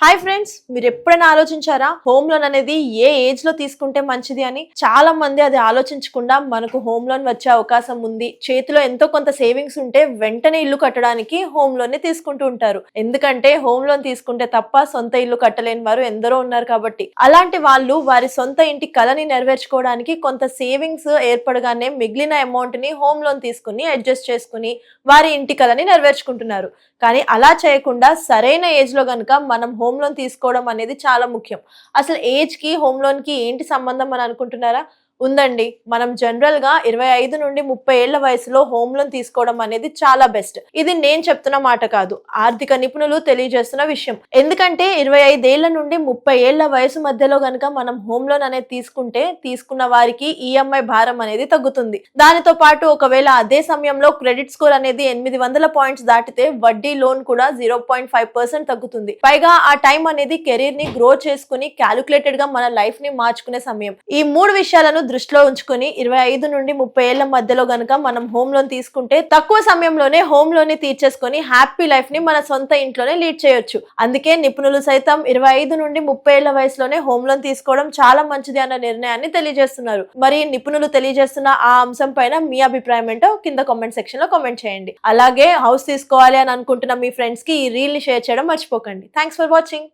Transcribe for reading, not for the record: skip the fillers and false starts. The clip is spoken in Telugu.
హాయ్ ఫ్రెండ్స్, మీరు ఎప్పుడైనా ఆలోచించారా హోమ్ లోన్ అనేది ఏ ఏజ్ లో తీసుకుంటే మంచిది అని? చాలా మంది అది ఆలోచించకుండా మనకు హోమ్ లోన్ వచ్చే అవకాశం ఉంది, చేతిలో ఎంతో కొంత సేవింగ్స్ ఉంటే వెంటనే ఇల్లు కట్టడానికి హోమ్ లోన్ ని తీసుకుంటూ ఉంటారు. ఎందుకంటే హోమ్ లోన్ తీసుకుంటే తప్ప సొంత ఇల్లు కట్టలేని వారు ఎందరో ఉన్నారు కాబట్టి. అలాంటి వాళ్ళు వారి సొంత ఇంటి కలని నెరవేర్చుకోవడానికి కొంత సేవింగ్స్ ఏర్పడగానే మిగిలిన అమౌంట్ ని హోమ్ లోన్ తీసుకుని అడ్జస్ట్ చేసుకుని వారి ఇంటి కలని నెరవేర్చుకుంటున్నారు. కానీ అలా చేయకుండా సరైన ఏజ్ లో గనుక మనం హోమ్ లోన్ తీసుకోవడం అనేది చాలా ముఖ్యం. అసలు ఏజ్ కి హోమ్ లోన్ కి ఏంటి సంబంధం అని అనుకుంటున్నారా? ఉందండి. మనం జనరల్ గా 25 నుండి 30 ఏళ్ల వయసులో హోమ్ లోన్ తీసుకోవడం అనేది చాలా బెస్ట్. ఇది నేను చెప్తున్న మాట కాదు, ఆర్థిక నిపుణులు తెలియజేస్తున్న విషయం. ఎందుకంటే 25 ఏళ్ల నుండి 30 ఏళ్ల వయసు మధ్యలో గనుక మనం హోమ్ లోన్ అనేది తీసుకుంటే తీసుకున్న వారికి ఈఎంఐ భారం అనేది తగ్గుతుంది. దానితో పాటు ఒకవేళ అదే సమయంలో క్రెడిట్ స్కోర్ అనేది 800 పాయింట్స్ దాటితే వడ్డీ లోన్ కూడా 0.5% తగ్గుతుంది. పైగా ఆ టైం అనేది కెరీర్ ని గ్రో చేసుకుని క్యాలిక్యులేటెడ్ గా మన లైఫ్ ని మార్చుకునే సమయం. ఈ మూడు విషయాలను దృష్టిలో ఉంచుకొని 25 నుండి 30 ఏళ్ల మధ్యలో గనుక మనం హోమ్ లోన్ తీసుకుంటే తక్కువ సమయంలోనే హోమ్ లోన్ ని తీర్చేసుకొని హ్యాపీ లైఫ్ ని మన సొంత ఇంట్లోనే లీడ్ చేయొచ్చు. అందుకే నిపుణులు సైతం 25 నుండి 30 ఏళ్ల వయసులోనే హోమ్ లోన్ తీసుకోవడం చాలా మంచిది అన్న నిర్ణయాన్ని తెలియజేస్తున్నారు. మరి నిపుణులు తెలియజేస్తున్న ఆ అంశం పైన మీ అభిప్రాయం ఏంటో కింద కామెంట్ సెక్షన్ లో కామెంట్ చేయండి. అలాగే హౌస్ తీసుకోవాలి అని అనుకుంటున్న మీ ఫ్రెండ్స్ కి ఈ రీల్ ని షేర్ చేయడం మర్చిపోకండి. Thanks for watching.